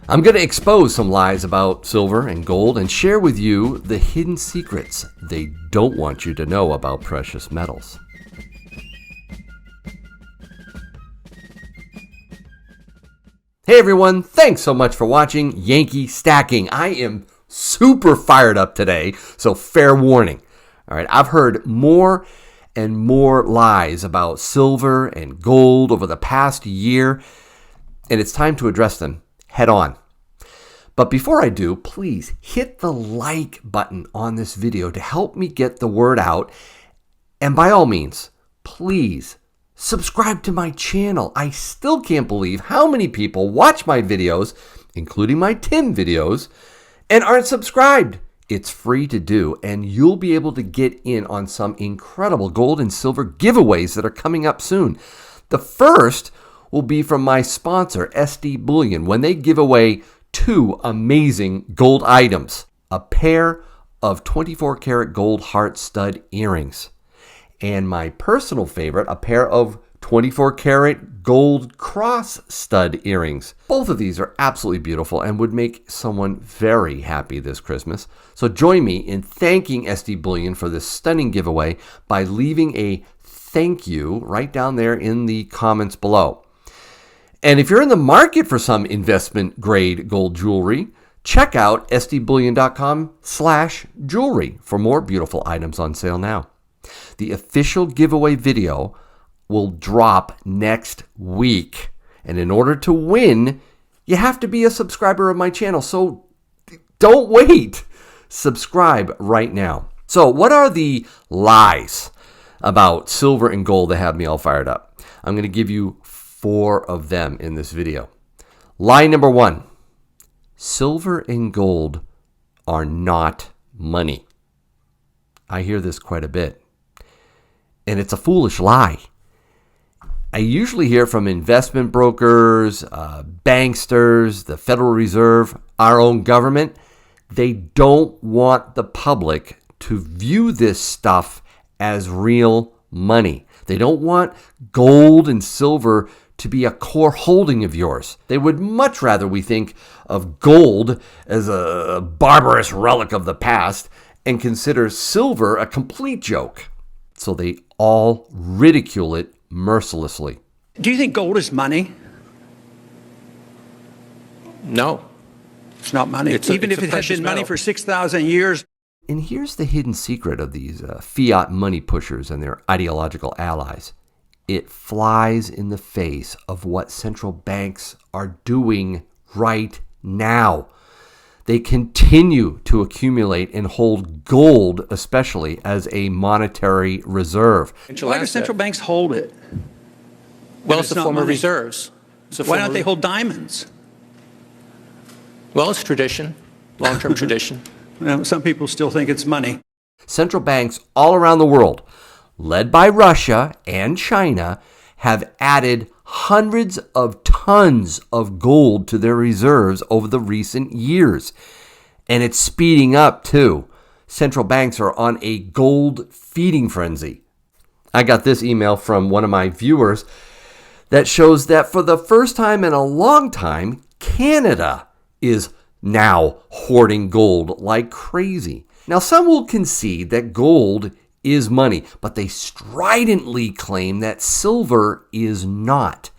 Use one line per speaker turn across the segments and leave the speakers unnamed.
I'm going to expose some lies about silver and gold and share with you the hidden secrets they don't want you to know about precious metals. Hey everyone, thanks so much for watching Yankee Stacking. I am super fired up today, so fair warning. All right, I've heard more and more lies about silver and gold over the past year, and it's time to address them head on. But before I do, please hit the like button on this video to help me get the word out. And by all means, please subscribe to my channel. I still can't believe how many people watch my videos, including my Tim videos, and aren't subscribed. It's free to do, and you'll be able to get in on some incredible gold and silver giveaways that are coming up soon. The first will be from my sponsor, SD Bullion, when they give away two amazing gold items: a pair of 24 karat gold heart stud earrings, and my personal favorite, a pair of 24 karat gold cross stud earrings. Both of these are absolutely beautiful and would make someone very happy this Christmas. So join me in thanking SD Bullion for this stunning giveaway by leaving a thank you right down there in the comments below. And if you're in the market for some investment grade gold jewelry, check out sdbullion.com/jewelry for more beautiful items on sale now. The official giveaway video will drop next week. And in order to win, you have to be a subscriber of my channel. So don't wait. Subscribe right now. So what are the lies about silver and gold that have me all fired up? I'm going to give you 4 of them in this video. Lie number 1. Silver and gold are not money. I hear this quite a bit, and it's a foolish lie. I usually hear from investment brokers, banksters, the Federal Reserve, our own government. They don't want the public to view this stuff as real money. They don't want gold and silver to be a core holding of yours. They would much rather we think of gold as a barbarous relic of the past and consider silver a complete joke. So they all ridicule it mercilessly.
Do you think gold is money?
No.
It's not money. Even if it has been money for 6,000 years.
And here's the hidden secret of these fiat money pushers and their ideological allies. It flies in the face of what central banks are doing right now. They continue to accumulate and hold gold, especially, as a monetary reserve.
Why do central banks hold it?
Well, it's a form of reserves.
Why don't they hold diamonds?
Well, it's tradition, long-term tradition.
Well, some people still think it's money.
Central banks all around the world, led by Russia and China, have added hundreds of tons of gold to their reserves over the recent years. And it's speeding up too. Central banks are on a gold feeding frenzy. I got this email from one of my viewers that shows that for the first time in a long time, Canada is now hoarding gold like crazy. Now, some will concede that gold is money, but they stridently claim that silver is not.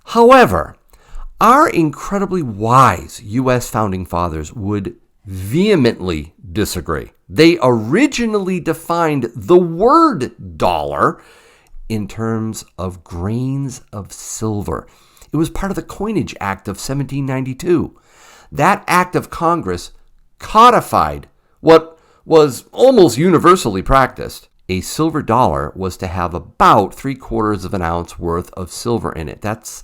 However, our incredibly wise U.S. founding fathers would vehemently disagree. They originally defined the word dollar in terms of grains of silver. It was part of the Coinage Act of 1792. That act of Congress codified what was almost universally practiced. A silver dollar was to have about 3/4 of an ounce worth of silver in it. That's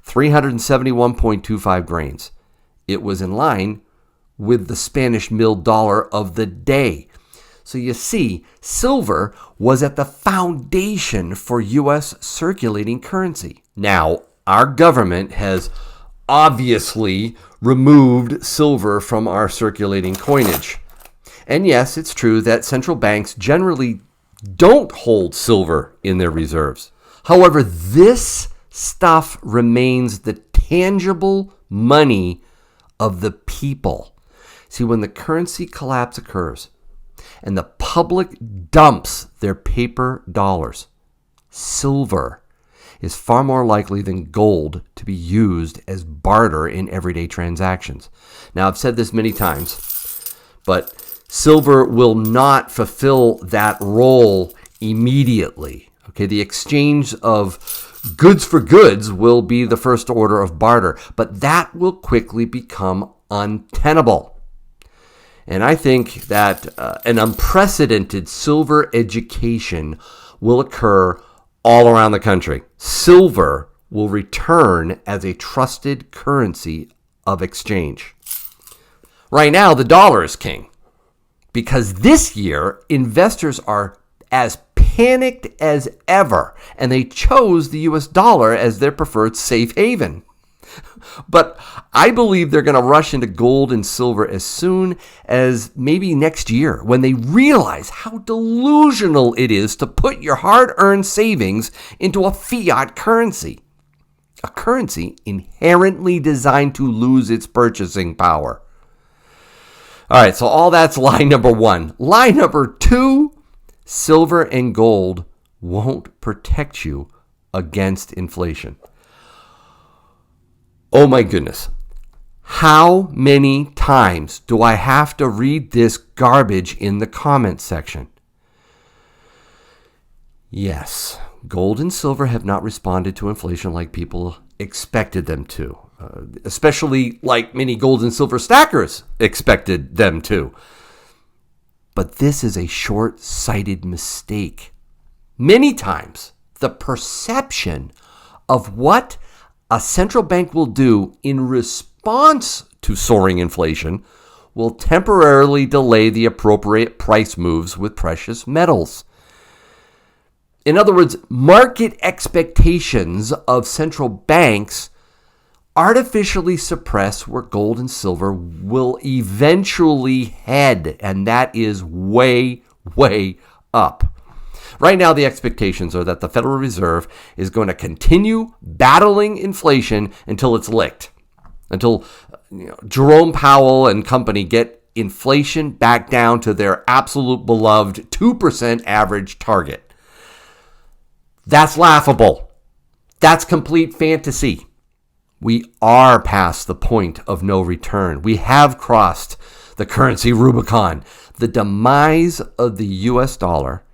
371.25 grains. It was in line with the Spanish milled dollar of the day. So you see, silver was at the foundation for U.S. circulating currency. Now, our government has obviously removed silver from our circulating coinage. And yes, it's true that central banks generally don't hold silver in their reserves. However, this stuff remains the tangible money of the people. See, when the currency collapse occurs and the public dumps their paper dollars, silver is far more likely than gold to be used as barter in everyday transactions. Now, I've said this many times, but silver will not fulfill that role immediately. Okay, the exchange of goods for goods will be the first order of barter, but that will quickly become untenable. And I think that an unprecedented silver education will occur all around the country. Silver will return as a trusted currency of exchange. Right now, the dollar is king because this year, investors are as panicked as ever, and they chose the US dollar as their preferred safe haven. But I believe they're going to rush into gold and silver as soon as maybe next year when they realize how delusional it is to put your hard-earned savings into a fiat currency, a currency inherently designed to lose its purchasing power. All right, so all that's lie number one. Lie number two, silver and gold won't protect you against inflation. Oh my goodness. How many times do I have to read this garbage in the comments section? Yes, gold and silver have not responded to inflation like people expected them to, especially like many gold and silver stackers expected them to. But this is a short-sighted mistake. Many times, the perception of what a central bank will do in response to soaring inflation will temporarily delay the appropriate price moves with precious metals. In other words, market expectations of central banks artificially suppress where gold and silver will eventually head, and that is way, way up. Right now, the expectations are that the Federal Reserve is going to continue battling inflation until it's licked, until Jerome Powell and company get inflation back down to their absolute beloved 2% average target. That's laughable. That's complete fantasy. We are past the point of no return. We have crossed the currency Rubicon. The demise of the US dollar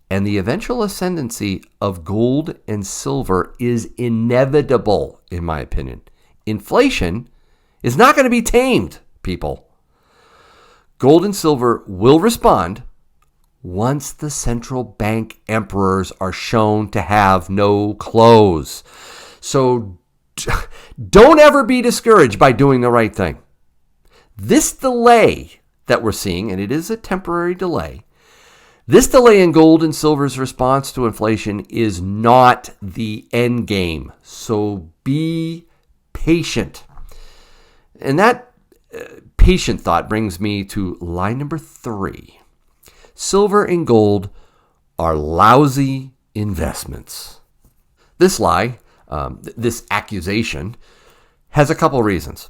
and the eventual ascendancy of gold and silver is inevitable, in my opinion. Inflation is not going to be tamed, people. Gold and silver will respond once the central bank emperors are shown to have no clothes. So don't ever be discouraged by doing the right thing. This delay that we're seeing, and it is a temporary delay, this delay in gold and silver's response to inflation is not the end game. So be patient. And that patient thought brings me to lie number 3. Silver and gold are lousy investments. This lie, this accusation, has a couple reasons.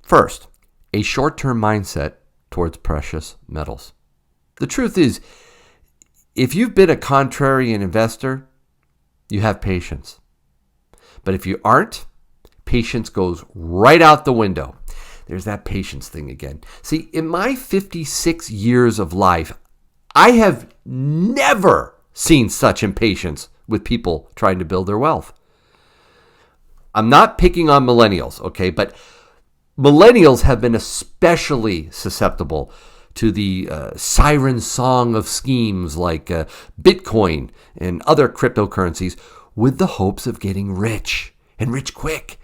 First, a short-term mindset towards precious metals. The truth is, if you've been a contrarian investor, you have patience. But if you aren't, patience goes right out the window. There's that patience thing again. See, in my 56 years of life, I have never seen such impatience with people trying to build their wealth. I'm not picking on millennials, okay? But millennials have been especially susceptible to the siren song of schemes like Bitcoin and other cryptocurrencies with the hopes of getting rich and rich quick.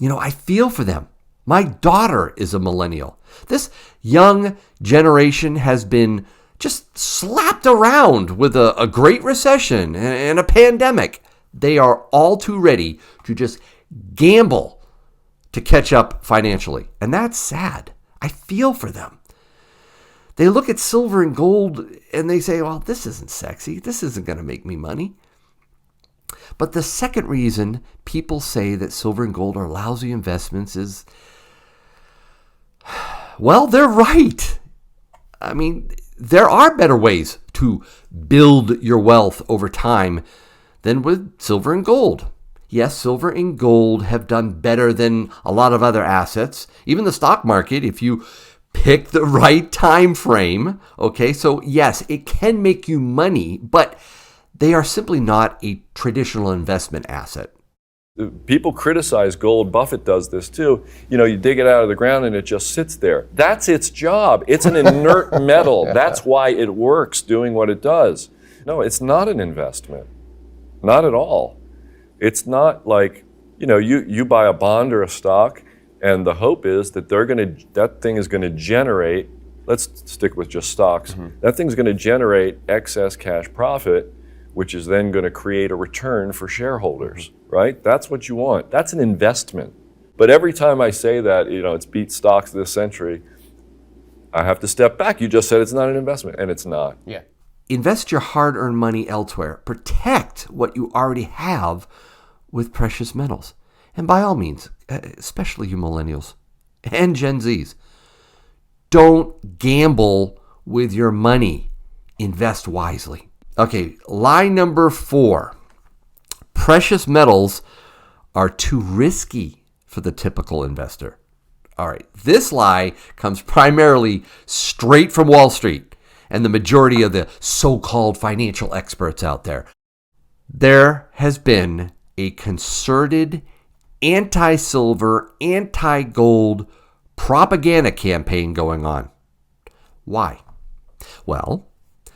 I feel for them. My daughter is a millennial. This young generation has been just slapped around with a Great Recession and a pandemic. They are all too ready to just gamble to catch up financially. And that's sad. I feel for them. They look at silver and gold and they say, well, this isn't sexy. This isn't going to make me money. But the second reason people say that silver and gold are lousy investments is Well, they're right. I mean, there are better ways to build your wealth over time than with silver and gold. Yes, silver and gold have done better than a lot of other assets. Even the stock market, if you pick the right time frame. Okay, so yes, it can make you money, but they are simply not a traditional investment asset.
People criticize gold. Buffett does this too. You know, you dig it out of the ground and it just sits there. That's its job. It's an inert metal. That's why it works doing what it does. No, it's not an investment. Not at all. It's not like, you know, you buy a bond or a stock and the hope is that that thing is going to generate, let's stick with just stocks, that thing's going to generate excess cash profit, which is then going to create a return for shareholders, right? That's what you want. That's an investment. But every time I say that, you know, it's beat stocks this century, I have to step back. You just said it's not an investment, and it's not.
Yeah. Invest your hard-earned money elsewhere. Protect what you already have with precious metals. And by all means, especially you millennials and Gen Zs, don't gamble with your money. Invest wisely. Okay, lie number 4. Precious metals are too risky for the typical investor. All right, this lie comes primarily straight from Wall Street and the majority of the so-called financial experts out there. There has been a concerted anti-silver, anti-gold propaganda campaign going on. Why? Well,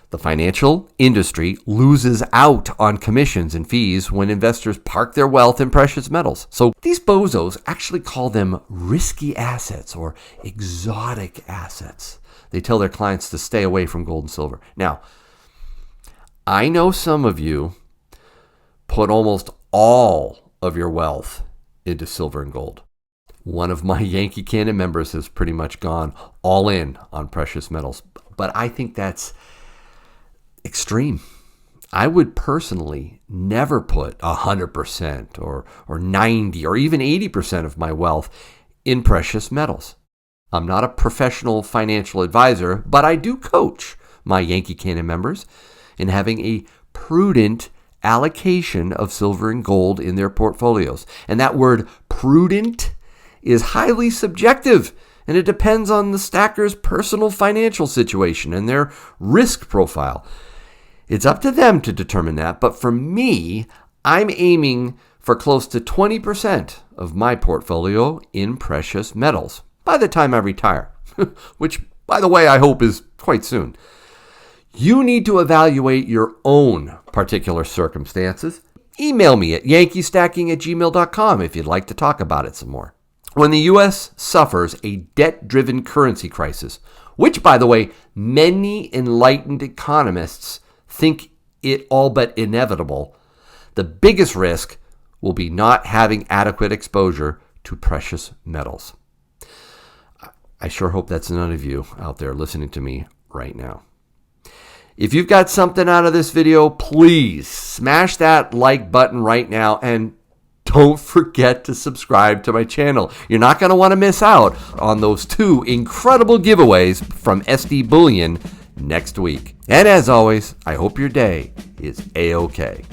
the financial industry loses out on commissions and fees when investors park their wealth in precious metals. So these bozos actually call them risky assets or exotic assets. They tell their clients to stay away from gold and silver. Now, I know some of you put almost all of your wealth into silver and gold. One of my Yankee Cannon members has pretty much gone all in on precious metals, but I think that's extreme. I would personally never put 100% or 90 or even 80% of my wealth in precious metals. I'm not a professional financial advisor, but I do coach my Yankee Cannon members in having a prudent allocation of silver and gold in their portfolios. And that word prudent is highly subjective, and it depends on the stacker's personal financial situation and their risk profile. It's up to them to determine that, but for me, I'm aiming for close to 20% of my portfolio in precious metals by the time I retire, which, by the way, I hope is quite soon. You need to evaluate your own particular circumstances. Email me at yankeestacking@gmail.com if you'd like to talk about it some more. When the U.S. suffers a debt-driven currency crisis, which, by the way, many enlightened economists think it all but inevitable, the biggest risk will be not having adequate exposure to precious metals. I sure hope that's none of you out there listening to me right now. If you've got something out of this video, please smash that like button right now and don't forget to subscribe to my channel. You're not going to want to miss out on those 2 incredible giveaways from SD Bullion next week. And as always, I hope your day is A-OK.